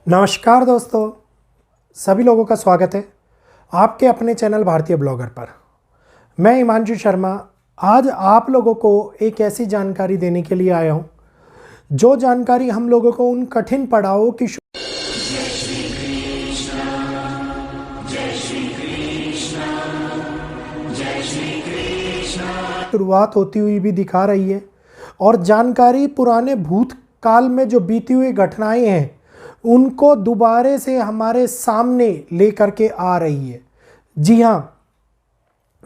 नमस्कार दोस्तों, सभी लोगों का स्वागत है आपके अपने चैनल भारतीय ब्लॉगर पर। मैं हिमांशु शर्मा आज आप लोगों को एक ऐसी जानकारी देने के लिए आया हूं, जो जानकारी हम लोगों को उन कठिन पड़ावों की शुरुआत होती हुई भी दिखा रही है और जानकारी पुराने भूतकाल में जो बीती हुई घटनाएं हैं उनको दोबारे से हमारे सामने लेकर के आ रही है। जी हाँ,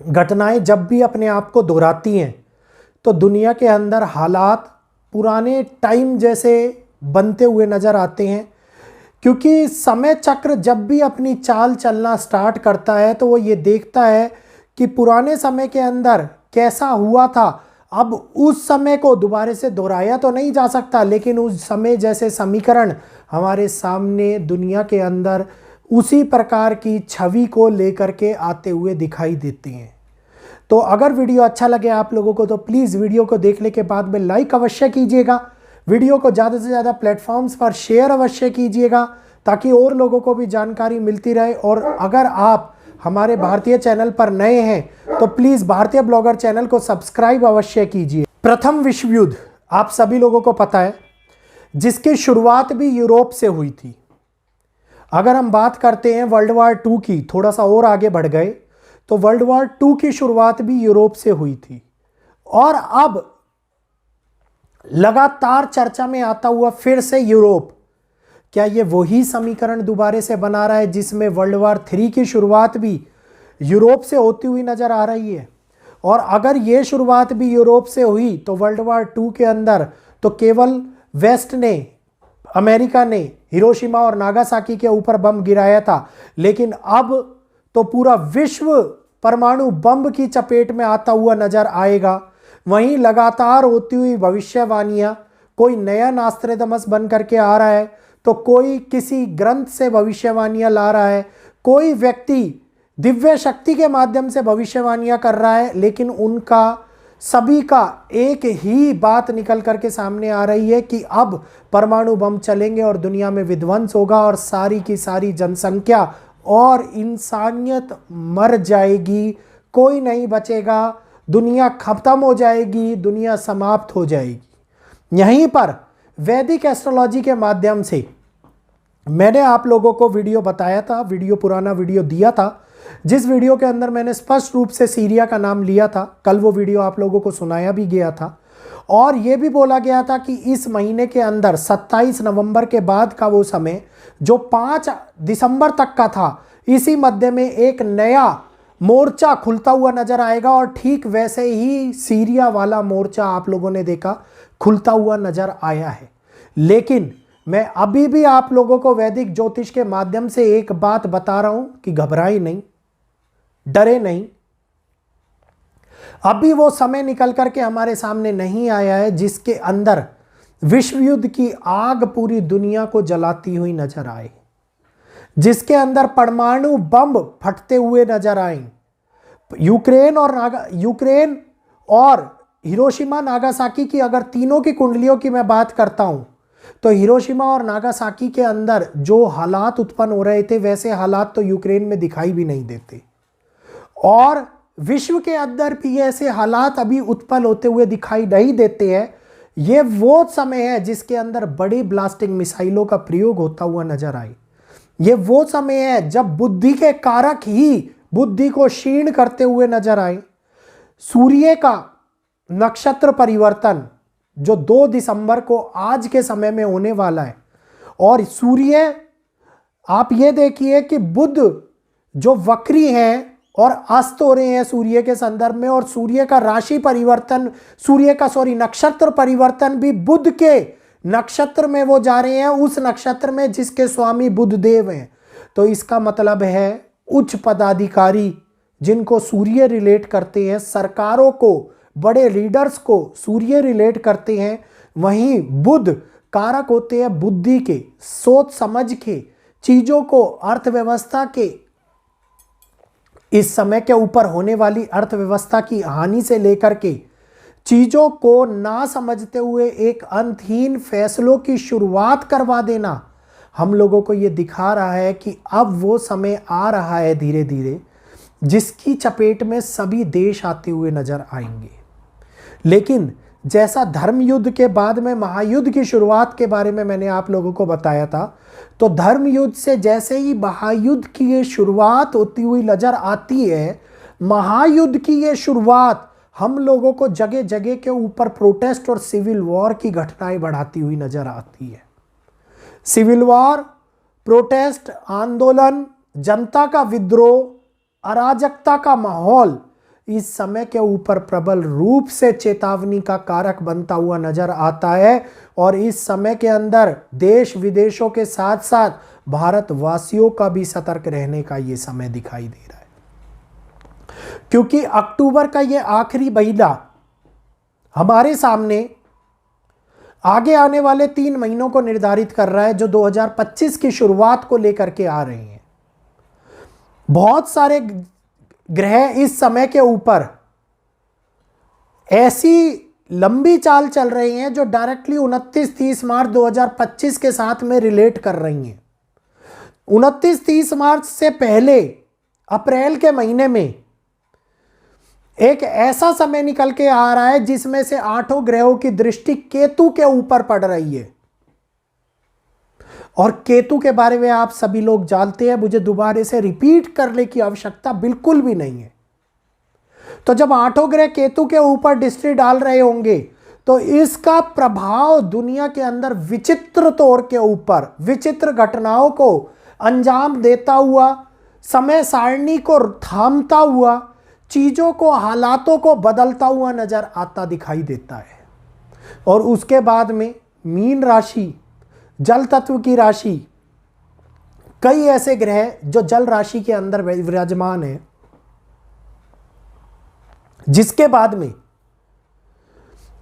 घटनाएं जब भी अपने आप को दोहराती हैं तो दुनिया के अंदर हालात पुराने टाइम जैसे बनते हुए नज़र आते हैं, क्योंकि समय चक्र जब भी अपनी चाल चलना स्टार्ट करता है तो वो ये देखता है कि पुराने समय के अंदर कैसा हुआ था। अब उस समय को दोबारा से दोहराया तो नहीं जा सकता, लेकिन उस समय जैसे समीकरण हमारे सामने दुनिया के अंदर उसी प्रकार की छवि को लेकर के आते हुए दिखाई देते हैं। तो अगर वीडियो अच्छा लगे आप लोगों को तो प्लीज़ वीडियो को देखने के बाद में लाइक अवश्य कीजिएगा। वीडियो को ज़्यादा से ज़्यादा प्लेटफॉर्म्स पर शेयर अवश्य कीजिएगा ताकि और लोगों को भी जानकारी मिलती रहे। और अगर आप हमारे भारतीय चैनल पर नए हैं तो प्लीज़ भारतीय ब्लॉगर चैनल को सब्सक्राइब अवश्य कीजिए। प्रथम विश्व युद्ध आप सभी लोगों को पता है, जिसकी शुरुआत भी यूरोप से हुई थी। अगर हम बात करते हैं वर्ल्ड वार टू की, थोड़ा सा और आगे बढ़ गए तो वर्ल्ड वार टू की शुरुआत भी यूरोप से हुई थी। और अब लगातार चर्चा में आता हुआ फिर से यूरोप, क्या ये वही समीकरण दोबारा से बना रहा है जिसमें वर्ल्ड वार थ्री की शुरुआत भी यूरोप से होती हुई नजर आ रही है? और अगर ये शुरुआत भी यूरोप से हुई तो वर्ल्ड वार टू के अंदर तो केवल वेस्ट ने, अमेरिका ने हिरोशिमा और नागासाकी के ऊपर बम गिराया था, लेकिन अब तो पूरा विश्व परमाणु बम की चपेट में आता हुआ नजर आएगा। वहीं लगातार होती हुई भविष्यवाणियां, कोई नया नास्ट्रेदमस बन करके आ रहा है तो कोई किसी ग्रंथ से भविष्यवाणियां ला रहा है, कोई व्यक्ति दिव्य शक्ति के माध्यम से भविष्यवाणियां कर रहा है, लेकिन उनका सभी का एक ही बात निकल करके सामने आ रही है कि अब परमाणु बम चलेंगे और दुनिया में विध्वंस होगा और सारी की सारी जनसंख्या और इंसानियत मर जाएगी, कोई नहीं बचेगा, दुनिया खत्म हो जाएगी, दुनिया समाप्त हो जाएगी। यहीं पर वैदिक एस्ट्रोलॉजी के माध्यम से मैंने आप लोगों को वीडियो बताया था, पुराना वीडियो दिया था, जिस वीडियो के अंदर मैंने स्पष्ट रूप से सीरिया का नाम लिया था। कल वो वीडियो आप लोगों को सुनाया भी गया था और ये भी बोला गया था कि इस महीने के अंदर 27 नवंबर के बाद का वो समय जो 5 दिसंबर तक का था, इसी मध्य में एक नया मोर्चा खुलता हुआ नजर आएगा। और ठीक वैसे ही सीरिया वाला मोर्चा आप लोगों ने देखा खुलता हुआ नजर आया है। लेकिन मैं अभी भी आप लोगों को वैदिक ज्योतिष के माध्यम से एक बात बता रहा हूं कि घबराए नहीं, डरे नहीं। अभी वो समय निकल करके हमारे सामने नहीं आया है जिसके अंदर विश्व युद्ध की आग पूरी दुनिया को जलाती हुई नजर आए, जिसके अंदर परमाणु बम फटते हुए नजर आए। यूक्रेन और हिरोशिमा नागासाकी की अगर तीनों की कुंडलियों की मैं बात करता हूं तो हिरोशिमा और नागासाकी के अंदर जो हालात उत्पन्न हो रहे थे वैसे हालात तो यूक्रेन में दिखाई भी नहीं देते, और विश्व के अंदर भी ऐसे हालात अभी उत्पन्न होते हुए दिखाई नहीं देते हैं। ये वो समय है जिसके अंदर बड़ी ब्लास्टिंग मिसाइलों का प्रयोग होता हुआ नजर आए। ये वो समय है जब बुद्धि के कारक ही बुद्धि को क्षीण करते हुए नजर आए। सूर्य का नक्षत्र परिवर्तन जो 2 दिसंबर को आज के समय में होने वाला है, और सूर्य आप ये देखिए कि बुध जो वक्री हैं और अस्त हो रहे हैं सूर्य के संदर्भ में, और सूर्य का राशि परिवर्तन, नक्षत्र परिवर्तन भी बुध के नक्षत्र में वो जा रहे हैं, उस नक्षत्र में जिसके स्वामी बुध देव हैं। तो इसका मतलब है उच्च पदाधिकारी जिनको सूर्य रिलेट करते हैं, सरकारों को, बड़े लीडर्स को सूर्य रिलेट करते हैं, वहीं बुध कारक होते हैं बुद्धि के, सोच समझ के, चीजों को, अर्थव्यवस्था के, इस समय के ऊपर होने वाली अर्थव्यवस्था की हानि से लेकर के चीजों को ना समझते हुए एक अंतहीन फैसलों की शुरुआत करवा देना हम लोगों को ये दिखा रहा है कि अब वो समय आ रहा है धीरे धीरे जिसकी चपेट में सभी देश आते हुए नजर आएंगे। लेकिन जैसा धर्म युद्ध के बाद में महायुद्ध की शुरुआत के बारे में मैंने आप लोगों को बताया था, तो धर्म युद्ध से जैसे ही महायुद्ध की ये शुरुआत होती हुई नजर आती है, महायुद्ध की ये शुरुआत हम लोगों को जगह जगह के ऊपर प्रोटेस्ट और सिविल वॉर की घटनाएं बढ़ाती हुई नजर आती है। सिविल वॉर, प्रोटेस्ट, आंदोलन, जनता का विद्रोह, अराजकता का माहौल इस समय के ऊपर प्रबल रूप से चेतावनी का कारक बनता हुआ नजर आता है। और इस समय के अंदर देश विदेशों के साथ साथ भारतवासियों का भी सतर्क रहने का ये समय दिखाई दे रहा है, क्योंकि अक्टूबर का ये आखिरी महीना हमारे सामने आगे आने वाले 3 महीनों को निर्धारित कर रहा है, जो 2025 की शुरुआत को लेकर के आ रहे हैं। बहुत सारे ग्रह इस समय के ऊपर ऐसी लंबी चाल चल रही हैं जो डायरेक्टली 29-30 मार्च 2025 के साथ में रिलेट कर रही हैं। 29-30 मार्च से पहले अप्रैल के महीने में एक ऐसा समय निकल के आ रहा है जिसमें से 8 ग्रहों की दृष्टि केतु के ऊपर पड़ रही है। और केतु के बारे में आप सभी लोग जानते हैं, मुझे दोबारा से रिपीट करने की आवश्यकता बिल्कुल भी नहीं है। तो जब 8 ग्रह केतु के ऊपर दृष्टि डाल रहे होंगे तो इसका प्रभाव दुनिया के अंदर विचित्र तौर के ऊपर विचित्र घटनाओं को अंजाम देता हुआ, समय सारणी को थामता हुआ, चीजों को, हालातों को बदलता हुआ नजर आता दिखाई देता है। और उसके बाद में मीन राशि, जल तत्व की राशि, कई ऐसे ग्रह जो जल राशि के अंदर विराजमान है, जिसके बाद में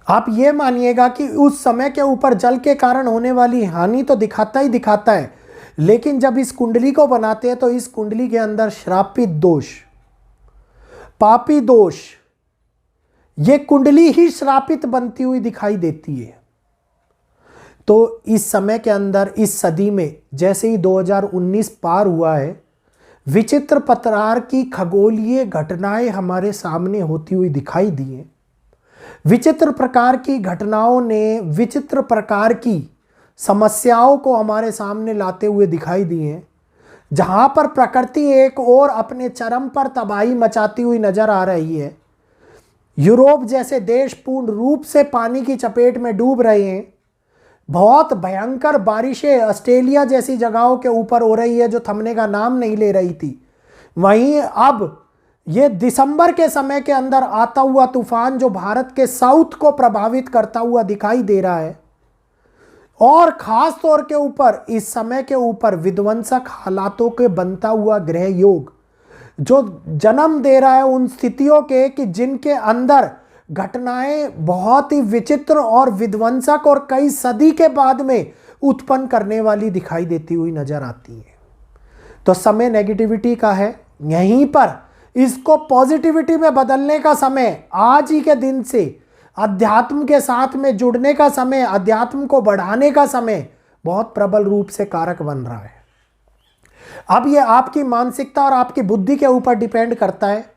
आप ये मानिएगा कि उस समय के ऊपर जल के कारण होने वाली हानि तो दिखाता ही दिखाता है, लेकिन जब इस कुंडली को बनाते हैं तो इस कुंडली के अंदर श्रापित दोष, पापी दोष, ये कुंडली ही श्रापित बनती हुई दिखाई देती है। तो इस समय के अंदर, इस सदी में जैसे ही 2019 पार हुआ है, विचित्र प्रकार की खगोलीय घटनाएं हमारे सामने होती हुई दिखाई दी हैं। विचित्र प्रकार की घटनाओं ने विचित्र प्रकार की समस्याओं को हमारे सामने लाते हुए दिखाई दिए हैं, जहां पर प्रकृति एक और अपने चरम पर तबाही मचाती हुई नजर आ रही है। यूरोप जैसे देश पूर्ण रूप से पानी की चपेट में डूब रहे हैं। बहुत भयंकर बारिशें ऑस्ट्रेलिया जैसी जगहों के ऊपर हो रही है जो थमने का नाम नहीं ले रही थी। वहीं अब ये दिसंबर के समय के अंदर आता हुआ तूफान जो भारत के साउथ को प्रभावित करता हुआ दिखाई दे रहा है, और खास तौर के ऊपर इस समय के ऊपर विध्वंसक हालातों के बनता हुआ ग्रह योग जो जन्म दे रहा है उन स्थितियों के कि जिनके अंदर घटनाएं बहुत ही विचित्र और विध्वंसक और कई सदी के बाद में उत्पन्न करने वाली दिखाई देती हुई नजर आती है। तो समय नेगेटिविटी का है, यहीं पर इसको पॉजिटिविटी में बदलने का समय आज ही के दिन से, अध्यात्म के साथ में जुड़ने का समय, अध्यात्म को बढ़ाने का समय बहुत प्रबल रूप से कारक बन रहा है। अब यह आपकी मानसिकता और आपकी बुद्धि के ऊपर डिपेंड करता है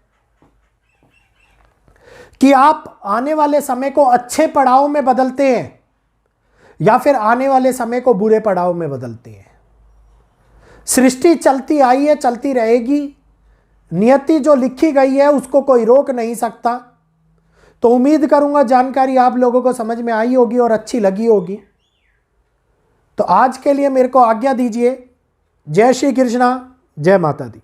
कि आप आने वाले समय को अच्छे पड़ाव में बदलते हैं या फिर आने वाले समय को बुरे पड़ाव में बदलते हैं। सृष्टि चलती आई है, चलती रहेगी। नियति जो लिखी गई है उसको कोई रोक नहीं सकता। तो उम्मीद करूंगा जानकारी आप लोगों को समझ में आई होगी और अच्छी लगी होगी। तो आज के लिए मेरे को आज्ञा दीजिए। जय श्री कृष्णा, जय माता दी।